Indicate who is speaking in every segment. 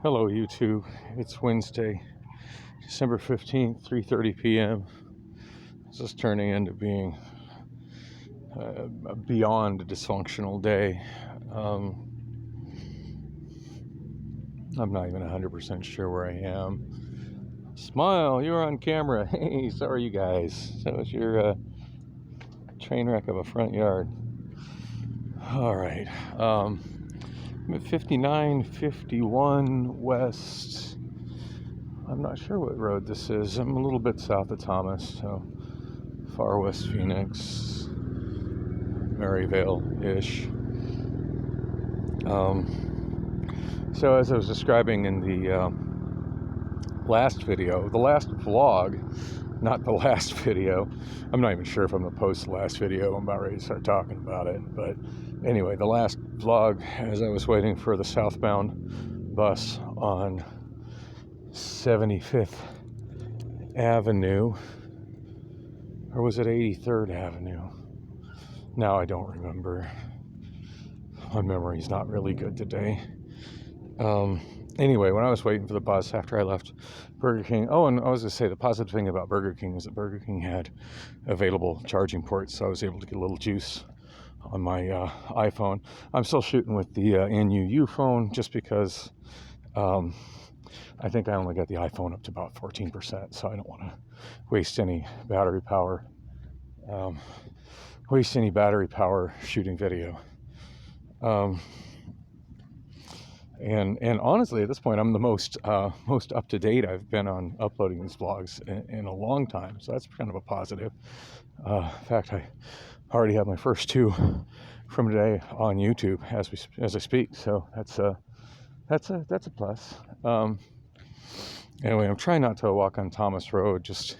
Speaker 1: Hello YouTube, it's Wednesday, December 15th, 3:30 p.m. This is turning into being a beyond a dysfunctional day. I'm not even 100% sure where I am. Smile, you're on camera. Hey, so are you guys. So it's your train wreck of a front yard. All right. I'm at 5951 West. I'm not sure what road this is. I'm a little bit south of Thomas, so far west Phoenix, Maryvale-ish. So as I was describing in the last video, the last vlog, not the last video. I'm not even sure if I'm going to post the last video. I'm about ready to start talking about it. But anyway, the last vlog, as I was waiting for the southbound bus on 75th Avenue, or was it 83rd Avenue? Now I don't remember. My memory's not really good today. Anyway, when I was waiting for the bus after I left Burger King, and I was going to say the positive thing about Burger King was that Burger King had available charging ports, so I was able to get a little juice on my iPhone. I'm still shooting with the NUU phone just because I think I only got the iPhone up to about 14%, so I don't want to waste any battery power shooting video. And honestly, at this point, I'm the most up to date I've been on uploading these vlogs in a long time. So that's kind of a positive. In fact, I already have my first two from today on YouTube as I speak. So that's a plus. Anyway, I'm trying not to walk on Thomas Road. I just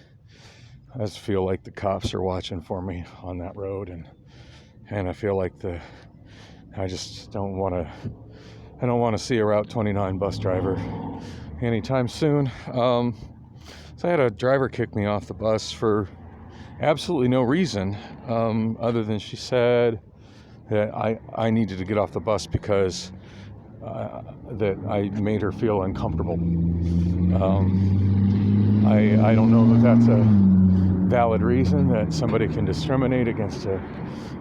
Speaker 1: feel like the cops are watching for me on that road, and I feel like I just don't want to. I don't want to see a Route 29 bus driver anytime soon. So I had a driver kick me off the bus for absolutely no reason, other than she said that I needed to get off the bus because that I made her feel uncomfortable. I don't know that that's a valid reason that somebody can discriminate against a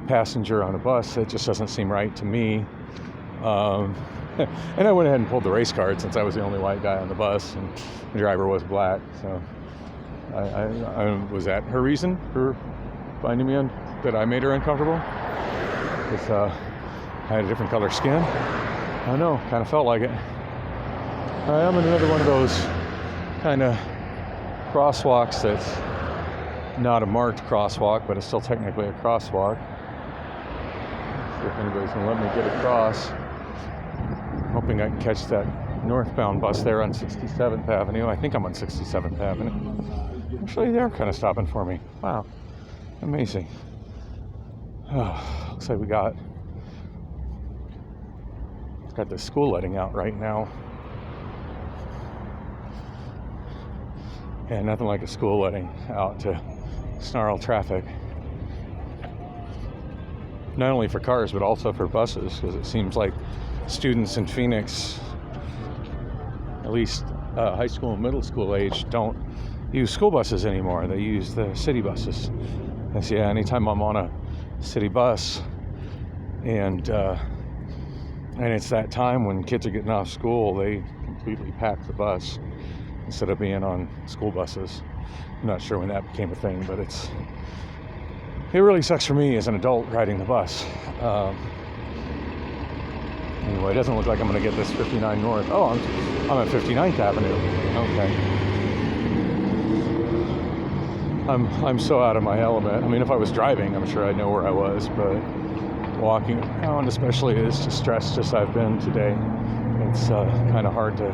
Speaker 1: passenger on a bus. It just doesn't seem right to me. And I went ahead and pulled the race card since I was the only white guy on the bus and the driver was black. So I was that her reason for finding me that I made her uncomfortable? Because I had a different color skin? I don't know, kind of felt like it. I'm in another one of those kind of crosswalks that's not a marked crosswalk, but it's still technically a crosswalk. See if anybody's going to let me get across. Hoping I can catch that northbound bus there on 67th Avenue. I think I'm on 67th Avenue. Actually, they're kind of stopping for me. Wow. Amazing. Looks like we got the school letting out right now. And nothing like a school letting out to snarl traffic. Not only for cars, but also for buses, because it seems like students in Phoenix, at least high school and middle school age, don't use school buses anymore. They use the city buses. And so, anytime I'm on a city bus and it's that time when kids are getting off school, they completely pack the bus instead of being on school buses. I'm not sure when that became a thing, but it really sucks for me as an adult riding the bus. Anyway, it doesn't look like I'm going to get this 59 North. Oh, I'm at 59th Avenue. Okay. I'm so out of my element. I mean, if I was driving, I'm sure I'd know where I was, but walking around, especially as stressed as I've been today, it's kind of hard to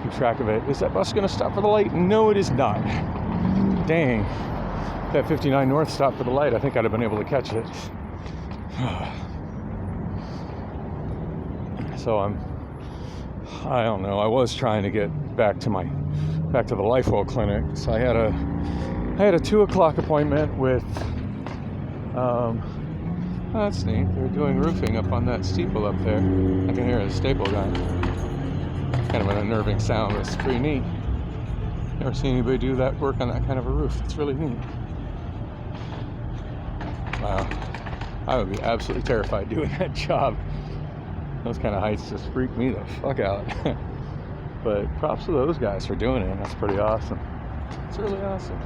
Speaker 1: keep track of it. Is that bus going to stop for the light? No, it is not. Dang. That 59 North stopped for the light. I think I'd have been able to catch it. So I don't know. I was trying to get back to the LifeWell clinic. So I had a 2:00 appointment with. That's neat. They're doing roofing up on that steeple up there. I can hear a staple guy. Kind of an unnerving sound, but it's pretty neat. Never seen anybody do that work on that kind of a roof. It's really neat. Wow. I would be absolutely terrified doing that job. Those kind of heights just freak me the fuck out. But props to those guys for doing it. That's pretty awesome. It's really awesome.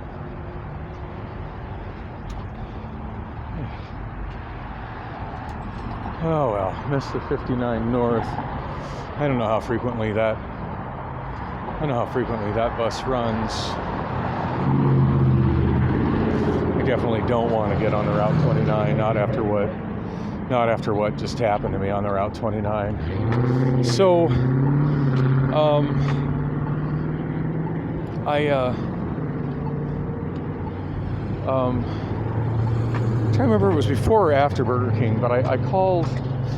Speaker 1: Oh well, missed the 59 North. I don't know how frequently that bus runs. I definitely don't want to get on the Route 29, not after what just happened to me on the Route 29. So I'm trying to remember if it was before or after Burger King, but I called.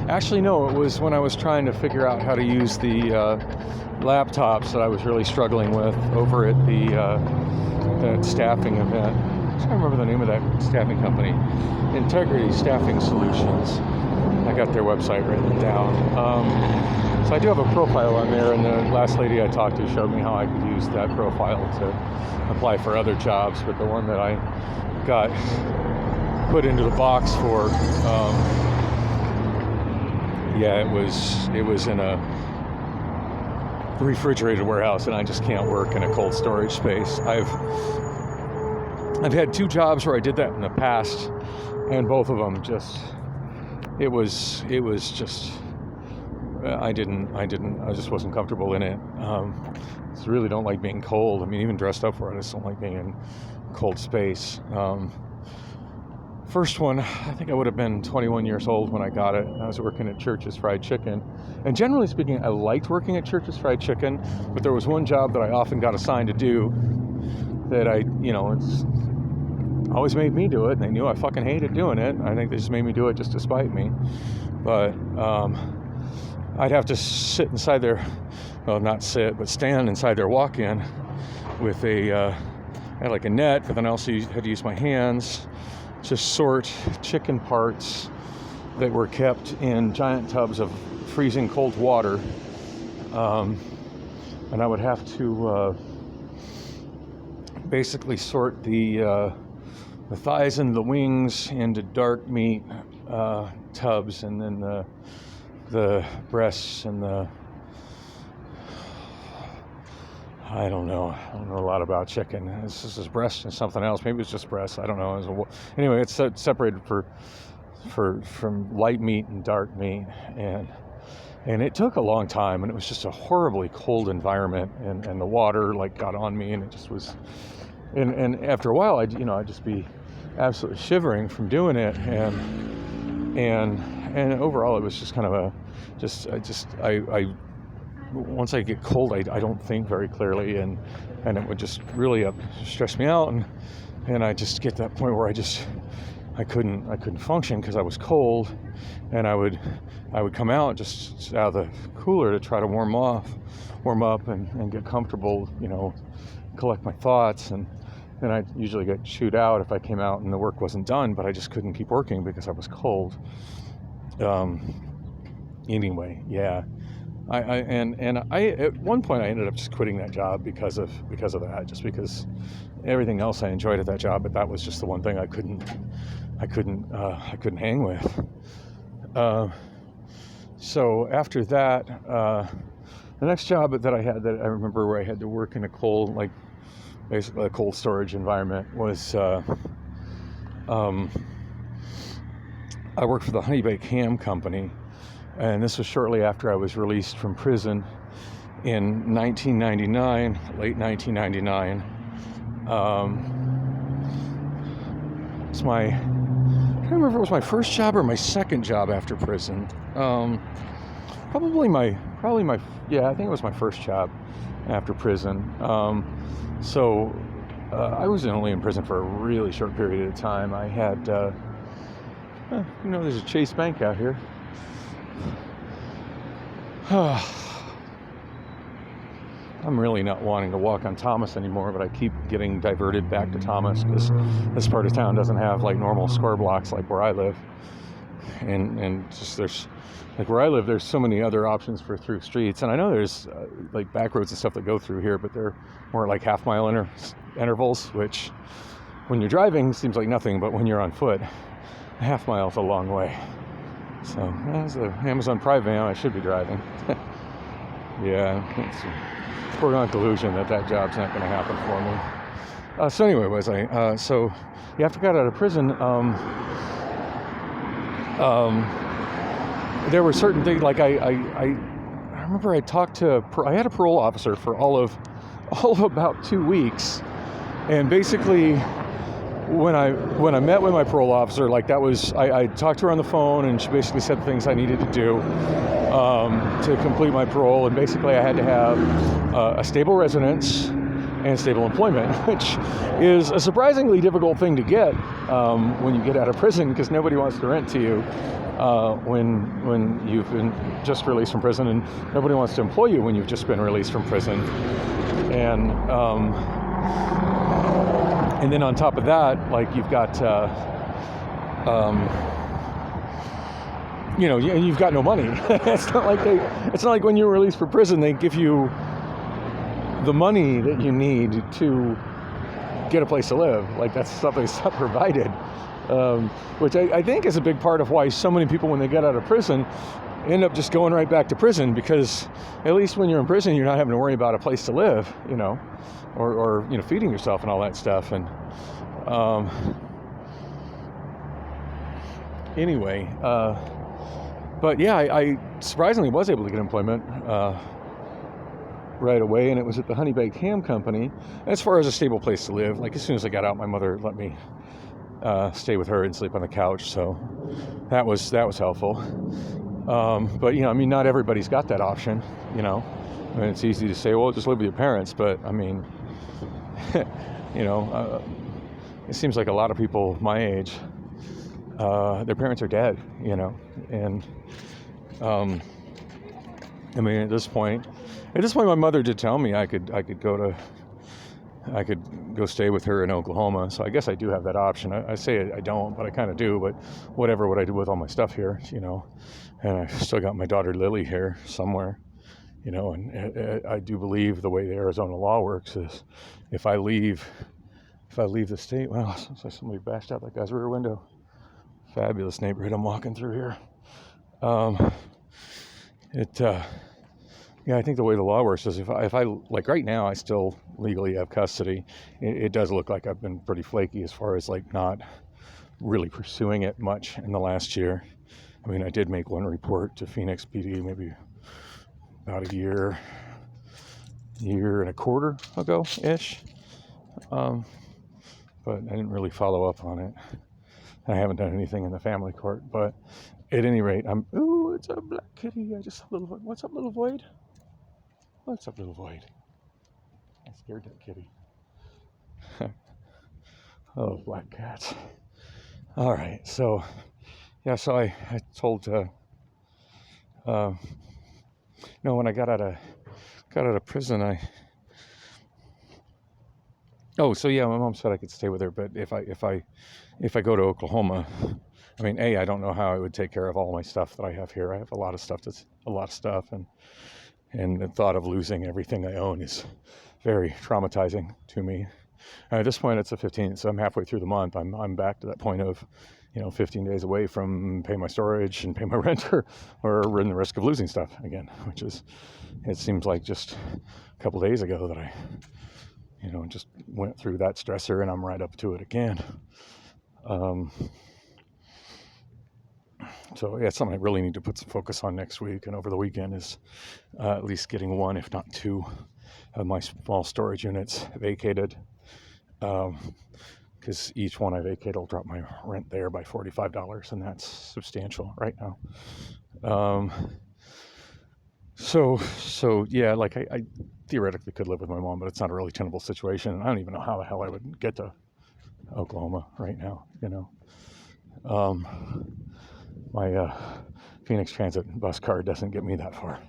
Speaker 1: Actually, no, it was when I was trying to figure out how to use the laptops that I was really struggling with over at that staffing event. I'm trying to remember the name of that staffing company, Integrity Staffing Solutions. I got their website written down. So I do have a profile on there, and the last lady I talked to showed me how I could use that profile to apply for other jobs. But the one that I got put into the box for, it was in a refrigerated warehouse, and I just can't work in a cold storage space. I've had 2 jobs where I did that in the past, and both of them just it was just I just wasn't comfortable in it. I just really don't like being cold. I mean, even dressed up for it, I just don't like being in cold space. First one, I think I would have been 21 years old when I got it. I was working at Church's Fried Chicken. And generally speaking, I liked working at Church's Fried Chicken, but there was one job that I often got assigned to do that it's always made me do it. And they knew I fucking hated doing it. I think they just made me do it just to spite me. But I'd have to sit inside their, well, not sit, but stand inside their walk-in with I had like a net, but then I also had to use my hands, just sort chicken parts that were kept in giant tubs of freezing cold water. And I would have to basically sort the thighs and the wings into dark meat tubs, and then the breasts and I don't know a lot about chicken. This is breast and something else. Maybe it's just breast. I don't know. Anyway, it's separated from light meat and dark meat, and it took a long time, and it was just a horribly cold environment, and the water like got on me, and it just was. And after a while, I'd just be absolutely shivering from doing it, and overall, it was just kind of I once I get cold, I don't think very clearly, and it would just really stress me out, and I just get to that point where I couldn't function because I was cold, and I would come out just out of the cooler to try to warm up and get comfortable, collect my thoughts, and I'd usually get chewed out if I came out and the work wasn't done, but I just couldn't keep working because I was cold. Anyway, yeah. I at one point I ended up just quitting that job because of that, just because everything else I enjoyed at that job, but that was just the one thing I couldn't hang with. So after that, the next job that I had that I remember where I had to work in a cold, like basically a cold storage environment, was I worked for the Honey Baked Ham Company. And this was shortly after I was released from prison in 1999, late 1999. It's I can't remember if it was my first job or my second job after prison. I think it was my first job after prison. So I was only in prison for a really short period of time. I had, there's a Chase Bank out here. I'm really not wanting to walk on Thomas anymore, but I keep getting diverted back to Thomas because this part of town doesn't have like normal square blocks like where I live. and just there's like where I live, there's so many other options for through streets, and I know there's like back roads and stuff that go through here, but they're more like half-mile intervals, which when you're driving seems like nothing, but when you're on foot, a half mile is a long way. So as the Amazon Prime van, I should be driving. Yeah, it's a foregone delusion that job's not going to happen for me. So anyway, so you have to get out of prison. There were certain things, like I remember I had a parole officer for all of about 2 weeks, and basically when I met with my parole officer, like that was, I talked to her on the phone, and she basically said the things I needed to do to complete my parole, and basically I had to have a stable residence and stable employment, which is a surprisingly difficult thing to get when you get out of prison, because nobody wants to rent to you when you've been just released from prison, and nobody wants to employ you when you've just been released from prison. And then on top of that, like you've got, and you've got no money. It's not like when you're released from prison, they give you the money that you need to get a place to live. Like that's something that's not provided, which I think is a big part of why so many people, when they get out of prison, end up just going right back to prison, because at least when you're in prison, you're not having to worry about a place to live, or feeding yourself and all that stuff. And anyway, but yeah, I surprisingly was able to get employment right away, and it was at the Honey Baked Ham Company. As far as a stable place to live, like as soon as I got out, my mother let me stay with her and sleep on the couch, so that was helpful. But not everybody's got that option. I mean, it's easy to say, well, just live with your parents, but I mean, it seems like a lot of people my age, their parents are dead, and I mean, at this point, my mother did tell me I could go stay with her in Oklahoma. So I guess I do have that option. I say I don't, but I kind of do. But whatever would I do with all my stuff here, And I've still got my daughter Lily here somewhere, And I do believe the way the Arizona law works is if I leave the state, well, it sounds like somebody bashed out that guy's rear window. Fabulous neighborhood I'm walking through here. I think the way the law works is if I like right now, I still legally have custody. It does look like I've been pretty flaky as far as like not really pursuing it much in the last year. I mean, I did make one report to Phoenix PD maybe about a year and a quarter ago-ish. But I didn't really follow up on it. I haven't done anything in the family court, but at any rate, it's a black kitty. What's up, little Void? What's up, little Void? I scared that kitty. Oh, black cats. All right, so I told, when I got out of prison, my mom said I could stay with her, but if I go to Oklahoma, I mean, I don't know how I would take care of all my stuff that I have here. I have a lot of stuff and the thought of losing everything I own is very traumatizing to me. At this point, it's the 15th, so I'm halfway through the month. I'm back to that point of, 15 days away from pay my storage and pay my rent, or run the risk of losing stuff again, which is, it seems like just a couple days ago that I, just went through that stressor, and I'm right up to it again. So it's something I really need to put some focus on next week and over the weekend is at least getting one, if not two, of my small storage units vacated. Because each one I vacate will drop my rent there by $45, and that's substantial right now. So yeah, like I theoretically could live with my mom, but it's not a really tenable situation. I don't even know how the hell I would get to Oklahoma right now, My Phoenix Transit bus card doesn't get me that far.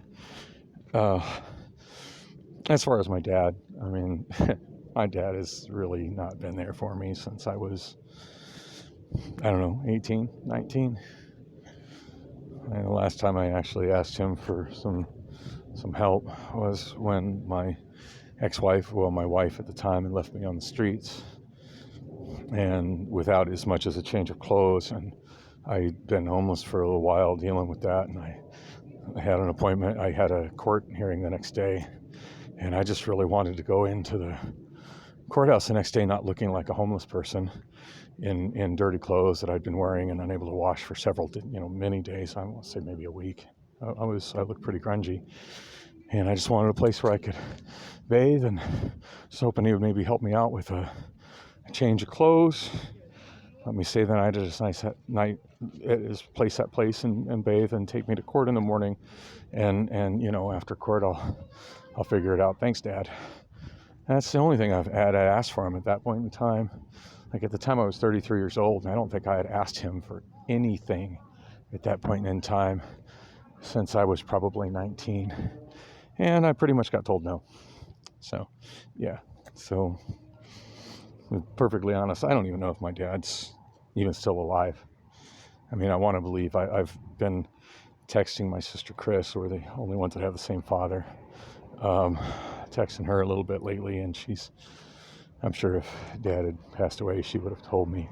Speaker 1: As far as my dad, I mean, my dad has really not been there for me since I was, 18, 19. And the last time I actually asked him for some help was when my ex-wife, well, my wife at the time, had left me on the streets and without as much as a change of clothes. And I'd been homeless for a little while dealing with that, and I had an appointment. I had a court hearing the next day, and I just really wanted to go into the courthouse the next day not looking like a homeless person in dirty clothes that I'd been wearing and unable to wash for several, many days. I want to say maybe a week. I looked pretty grungy, and I just wanted a place where I could bathe, and just hoping he would maybe help me out with a change of clothes. Let me stay the night at his nice night at his place, that place, and bathe, and take me to court in the morning, and after court I'll figure it out. Thanks, Dad. That's the only thing I've had asked for him at that point in time. Like at the time I was 33 years old, and I don't think I had asked him for anything at that point in time since I was probably 19. And I pretty much got told no. So, yeah. So, to be perfectly honest, I don't even know if my dad's even still alive. I mean, I want to believe. I've been texting my sister Chris. We're the only ones that have the same father. Texting her a little bit lately, and I'm sure if Dad had passed away, she would have told me.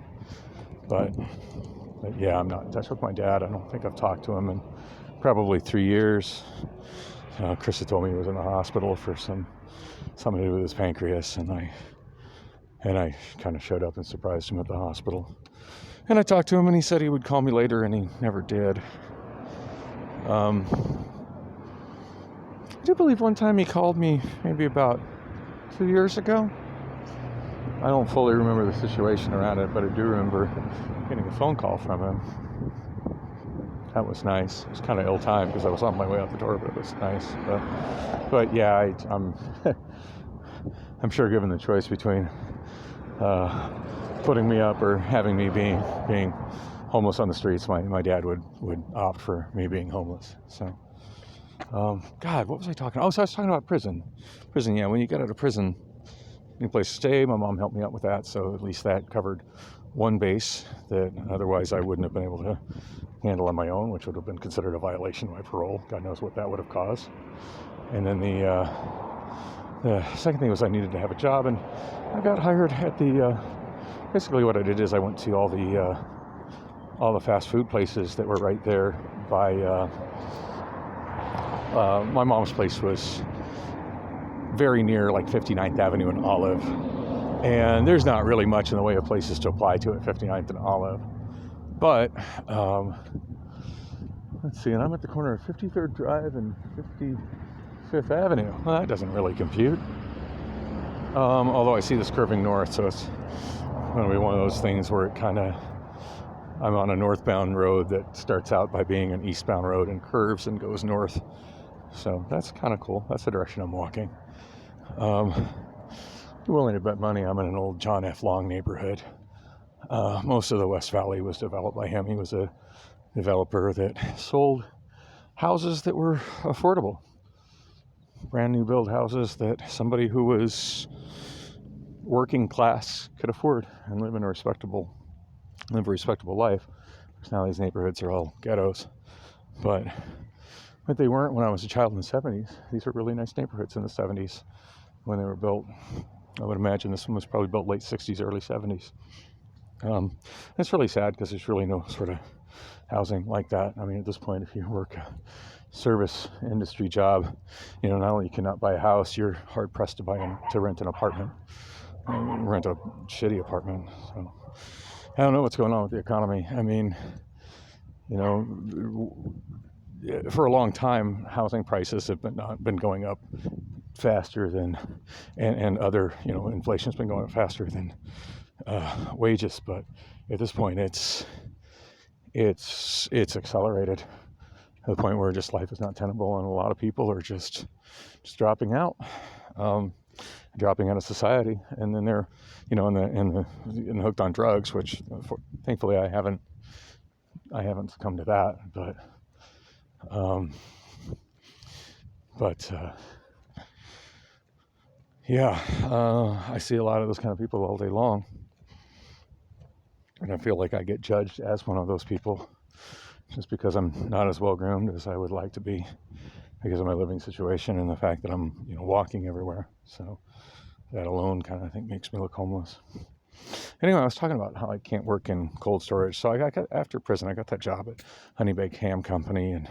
Speaker 1: But yeah, I'm not in touch with my dad. I don't think I've talked to him in probably 3 years. Chris had told me he was in the hospital for something to do with his pancreas, and I kind of showed up and surprised him at the hospital. And I talked to him, and he said he would call me later, and he never did. I do believe one time he called me maybe about 2 years ago. I don't fully remember the situation around it, but I do remember getting a phone call from him. That was nice. It was kind of ill-timed because I was on my way out the door, but it was nice. But yeah, I'm sure given the choice between putting me up or having me being homeless on the streets, my dad would opt for me being homeless. So, God, what was I talking about? Oh, so I was talking about prison. Prison, yeah. When you get out of prison, any place to stay. My mom helped me out with that, so at least that covered one base that otherwise I wouldn't have been able to handle on my own, which would have been considered a violation of my parole. God knows what that would have caused. And then the second thing was I needed to have a job, and I got hired at the. Basically, what I did is I went to all the fast food places that were right there by. My mom's place was very near like 59th Avenue and Olive, and there's not really much in the way of places to apply to at 59th and Olive, but let's see, and I'm at the corner of 53rd Drive and 55th Avenue. Well, that doesn't really compute, although I see this curving north, so it's going to be one of those things where I'm on a northbound road that starts out by being an eastbound road and curves and goes north, so that's kind of cool. That's the direction I'm walking. Willing to bet money I'm in an old John F. Long neighborhood. Most of the West Valley was developed by him. He was a developer that sold houses that were affordable. Brand new build houses that somebody who was working class could afford and live a respectable life. Because now these neighborhoods are all ghettos. But they weren't when I was a child in the 70s. These were really nice neighborhoods in the 70s when they were built. I would imagine this one was probably built late 60s, early 70s. It's really sad because there's really no sort of housing like that. I mean, at this point, if you work a service industry job, not only you cannot buy a house, you're hard pressed to rent an apartment, rent a shitty apartment. So I don't know what's going on with the economy. I mean, for a long time, housing prices have been going up faster than, and other, inflation's been going up faster than wages. But at this point, it's accelerated to the point where just life is not tenable, and a lot of people are just dropping out of society, and then they're, in hooked on drugs, which thankfully I haven't succumbed to that, I see a lot of those kind of people all day long, and I feel like I get judged as one of those people just because I'm not as well groomed as I would like to be because of my living situation and the fact that I'm, walking everywhere. So that alone kind of, I think, makes me look homeless. Anyway, I was talking about how I can't work in cold storage. So after prison, I got that job at Honey Baked Ham Company, and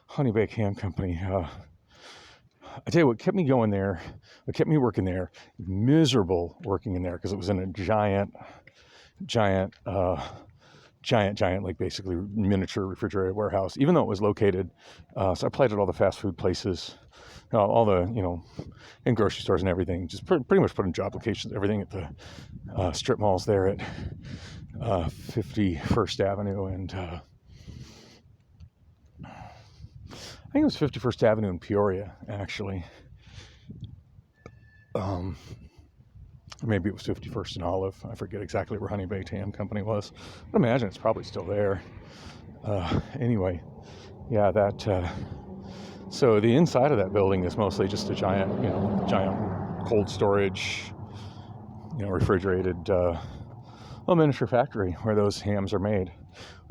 Speaker 1: Honey Baked Ham Company, I tell you what kept me going there, what kept me working there, miserable working in there because it was in a giant, like basically miniature refrigerated warehouse, even though it was located. So I applied at all the fast food places, all the, in grocery stores and everything, just pretty much put in job applications, everything at the strip malls there at 51st Avenue and I think it was 51st Avenue in Peoria, actually. Maybe it was 51st and Olive. I forget exactly where Honey Baked Ham Company was. I imagine it's probably still there. Anyway, yeah, so the inside of that building is mostly just a giant cold storage, refrigerated, miniature factory where those hams are made.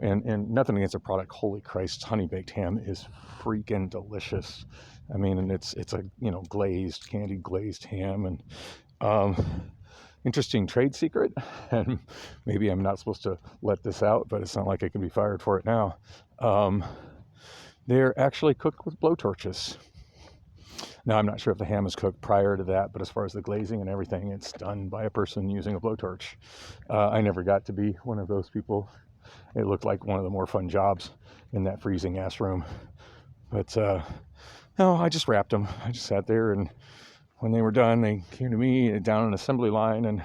Speaker 1: And nothing against the product. Holy Christ, Honey Baked Ham is freaking delicious. I mean, and it's a candied glazed ham, and interesting trade secret. And maybe I'm not supposed to let this out, but it's not like I can be fired for it now. They're actually cooked with blowtorches. Now, I'm not sure if the ham is cooked prior to that, but as far as the glazing and everything, it's done by a person using a blowtorch. I never got to be one of those people. It looked like one of the more fun jobs in that freezing ass room. But no, I just wrapped them. I just sat there, and when they were done, they came to me down an assembly line, and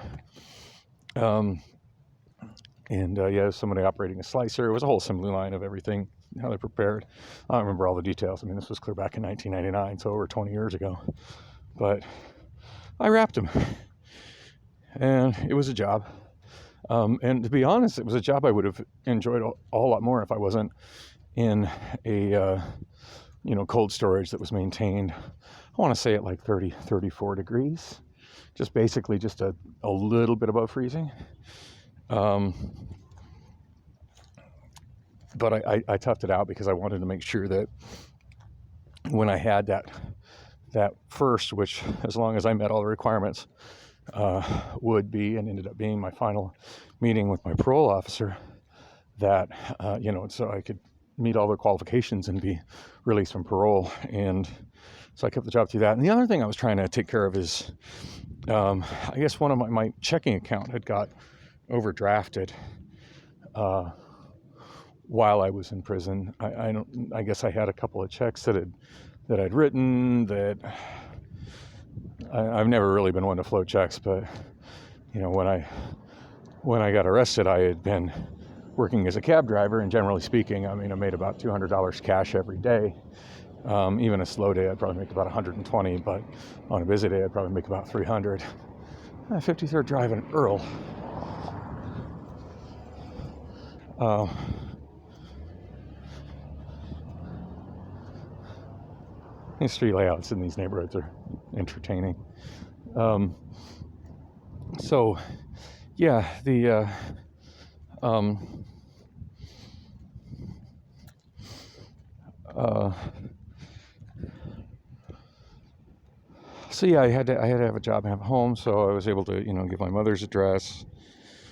Speaker 1: somebody operating a slicer. It was a whole assembly line of everything, how they prepared. I don't remember all the details. I mean, this was clear back in 1999, so over 20 years ago. But I wrapped them, and it was a job. And to be honest, it was a job I would have enjoyed a whole lot more if I wasn't in a, cold storage that was maintained, I want to say at like 34 degrees, just basically just a little bit above freezing. But I toughed it out because I wanted to make sure that when I had that first, which as long as I met all the requirements, would be and ended up being my final meeting with my parole officer, that so I could meet all the qualifications and be released from parole. And so I kept the job through that. And the other thing I was trying to take care of is I guess one of my checking account had got overdrafted while I was in prison. I guess I had a couple of checks that I'd written that I've never really been one to float checks, but when I got arrested, I had been working as a cab driver, and generally speaking, I made about $200 cash every day. Even a slow day, I'd probably make about 120, but on a busy day, I'd probably make about 300. 53rd Drive in Earl. These street layouts in these neighborhoods are entertaining. So, yeah, I had to have a job and have a home, so I was able to, give my mother's address,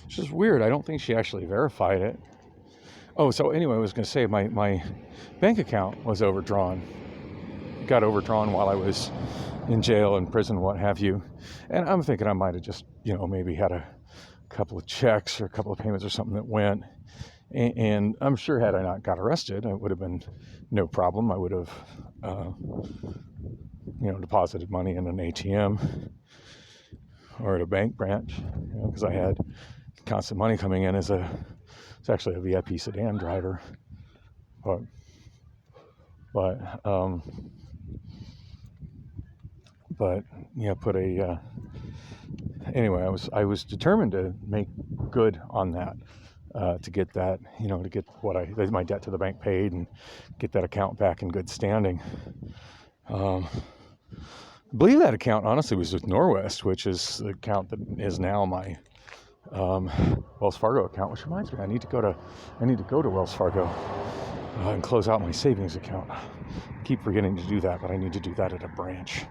Speaker 1: which is weird. I don't think she actually verified it. Oh, so anyway, I was going to say my bank account was overdrawn. It got overdrawn while I was in jail and prison, what have you. And I'm thinking I might have just, maybe had a couple of checks or a couple of payments or something that went. And I'm sure had I not got arrested, it would have been no problem. I would have, deposited money in an ATM or at a bank branch, because I had constant money coming in it's actually a VIP sedan driver. Anyway, I was determined to make good on that, to get that, to get my debt to the bank paid and get that account back in good standing. I believe that account honestly was with Norwest, which is the account that is now my Wells Fargo account, which reminds me I need to go to Wells Fargo. and close out my savings account. I keep forgetting to do that, but I need to do that at a branch.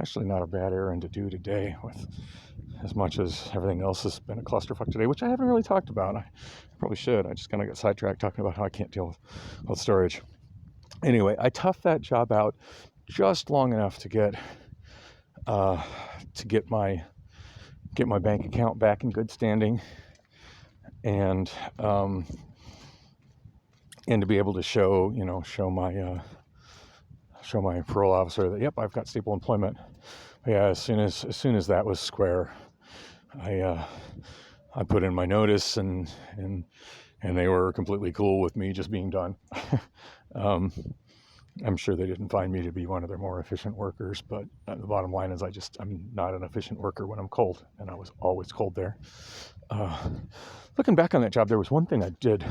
Speaker 1: Actually, not a bad errand to do today, with as much as everything else has been a clusterfuck today, which I haven't really talked about. I probably should. I just kind of got sidetracked talking about how I can't deal with storage. Anyway, I toughed that job out just long enough to get my bank account back in good standing, and to be able to show my parole officer that, yep, I've got stable employment. Yeah, as soon as that was square, I put in my notice, and they were completely cool with me just being done. I'm sure they didn't find me to be one of their more efficient workers, but the bottom line is I'm not an efficient worker when I'm cold, and I was always cold there. Looking back on that job, there was one thing I did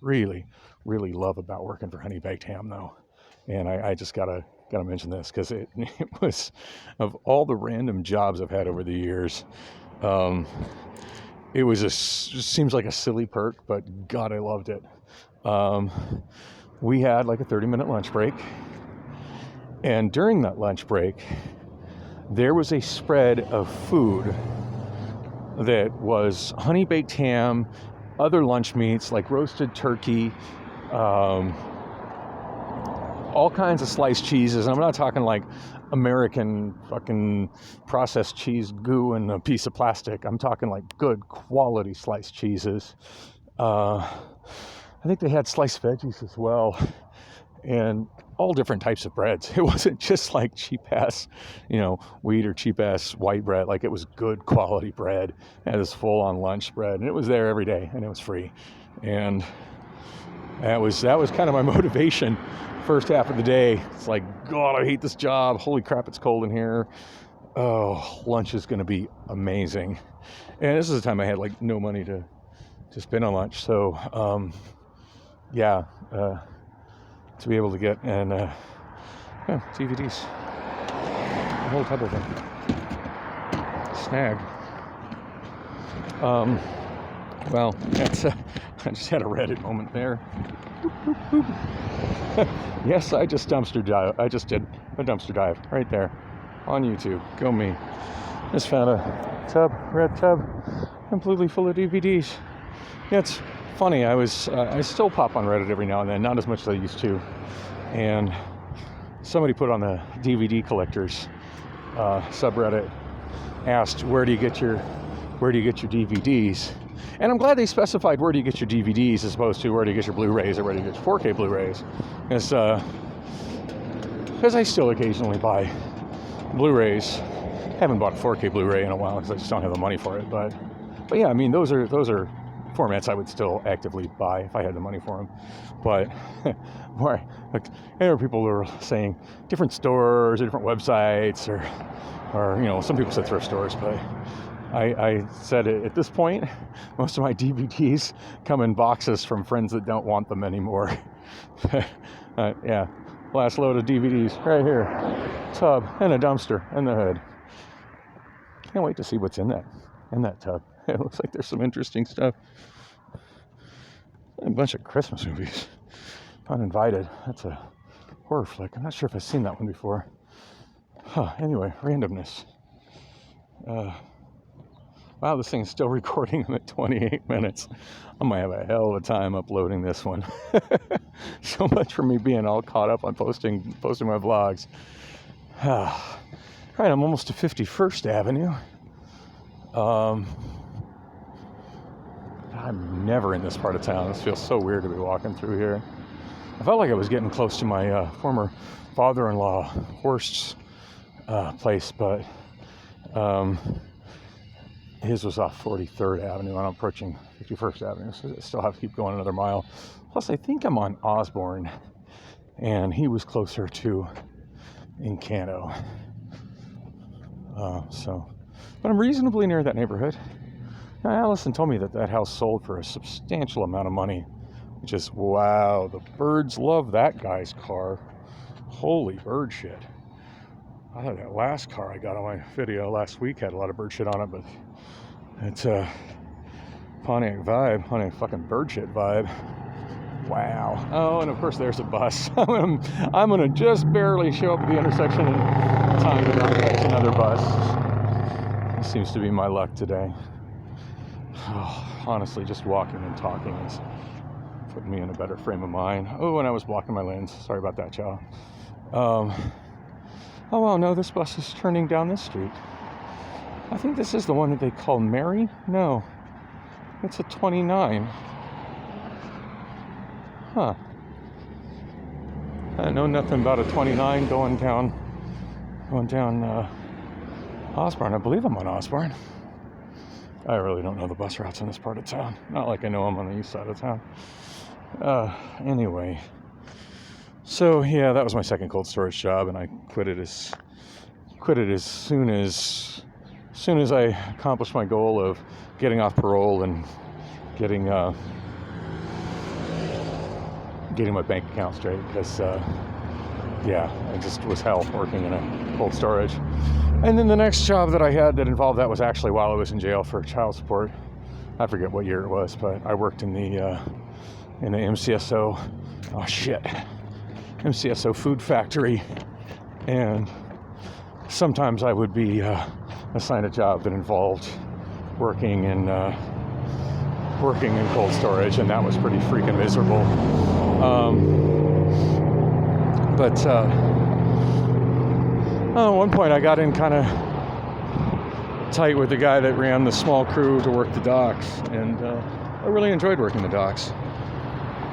Speaker 1: really, really love about working for Honey Baked Ham, though, and I just gotta mention this, because it was, of all the random jobs I've had over the years, it seems like a silly perk, but God, I loved it. We had like a 30-minute lunch break, and during that lunch break, there was a spread of food that was honey baked ham, other lunch meats like roasted turkey, all kinds of sliced cheeses. And I'm not talking like American fucking processed cheese goo in a piece of plastic. I'm talking like good quality sliced cheeses. I think they had sliced veggies as well, and all different types of breads. It wasn't just like cheap ass, wheat or cheap ass white bread. Like, it was good quality bread. It was full on lunch bread, and it was there every day, and it was free. And that was kind of my motivation. First half of the day, it's like, God, I hate this job. Holy crap, it's cold in here. Oh, lunch is going to be amazing. And this is the time I had like no money to spend on lunch. So, to be able to get DVDs, a whole tub of them, snagged. Well, that's I just had a Reddit moment there. Yes, I just dumpster dive. I just did a dumpster dive right there on YouTube. Go me. Just found a red tub, completely full of DVDs. Yeah, it's funny. I still pop on Reddit every now and then, not as much as I used to. And somebody put on the DVD collectors subreddit, asked, where do you get your DVDs? And I'm glad they specified where do you get your DVDs as opposed to where do you get your Blu-rays or where do you get your 4K Blu-rays. Because I still occasionally buy Blu-rays. Haven't bought a 4K Blu-ray in a while because I just don't have the money for it. But yeah, I mean, those are formats I would still actively buy if I had the money for them. But there are people who are saying different stores or different websites, or some people said thrift stores, but I said at this point, most of my DVDs come in boxes from friends that don't want them anymore. Yeah, last load of DVDs right here, tub and a dumpster in the hood. Can't wait to see what's in that tub. It looks like there's some interesting stuff. A bunch of Christmas movies. Uninvited. That's a horror flick. I'm not sure if I've seen that one before. Anyway, randomness. Wow, this thing's still recording. I'm at 28 minutes. I might have a hell of a time uploading this one. So much for me being all caught up on posting my vlogs. All right, I'm almost to 51st Avenue. I'm never in this part of town. This feels so weird to be walking through here. I felt like I was getting close to my former father-in-law, Horst's place, but his was off 43rd Avenue, and I'm approaching 51st Avenue, so I still have to keep going another mile. Plus, I think I'm on Osborne, and he was closer to Encanto. But I'm reasonably near that neighborhood. Now, Allison told me that house sold for a substantial amount of money, which is, wow, the birds love that guy's car. Holy bird shit. I thought that last car I got on my video last week had a lot of bird shit on it, but it's Pontiac vibe, Pontiac fucking bird shit vibe. Wow. Oh, and of course there's a bus. I'm gonna just barely show up at the intersection in time to not catch another bus. This seems to be my luck today. Oh, honestly, just walking and talking is putting me in a better frame of mind. Oh, and I was blocking my lanes. Sorry about that, y'all. Oh, well, no, this bus is turning down this street. I think this is the one that they call Mary. No, it's a 29. Huh. I know nothing about a 29 going down Osborne. I believe I'm on Osborne. I really don't know the bus routes in this part of town. Not like I know I'm on the east side of town. Anyway. So yeah, that was my second cold storage job, and I quit it as soon as I accomplished my goal of getting off parole and getting my bank account straight, because it just was hell working in a cold storage. And then the next job that I had that involved that was actually while I was in jail for child support. I forget what year it was, but I worked in the MCSO. Oh shit. MCSO food factory, and sometimes I would be assigned a job that involved working in cold storage, and that was pretty freaking miserable. At one point I got in kind of tight with the guy that ran the small crew to work the docks, and I really enjoyed working the docks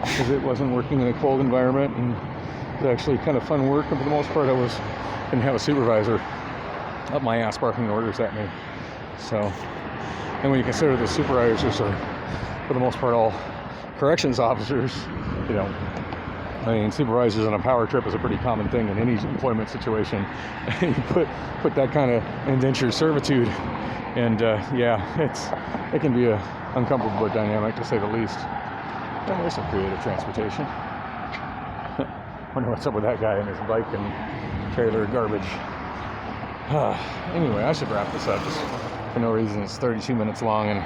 Speaker 1: because it wasn't working in a cold environment, and it was actually kind of fun work. And for the most part, didn't have a supervisor up my ass barking orders at me. So, and when you consider the supervisors are, for the most part, all corrections officers, supervisors on a power trip is a pretty common thing in any employment situation. You put that kind of indentured servitude, and it can be a uncomfortable dynamic, to say the least. And there's some creative transportation. Wonder what's up with that guy and his bike and trailer garbage. Anyway, I should wrap this up. Just for no reason, it's 32 minutes long, and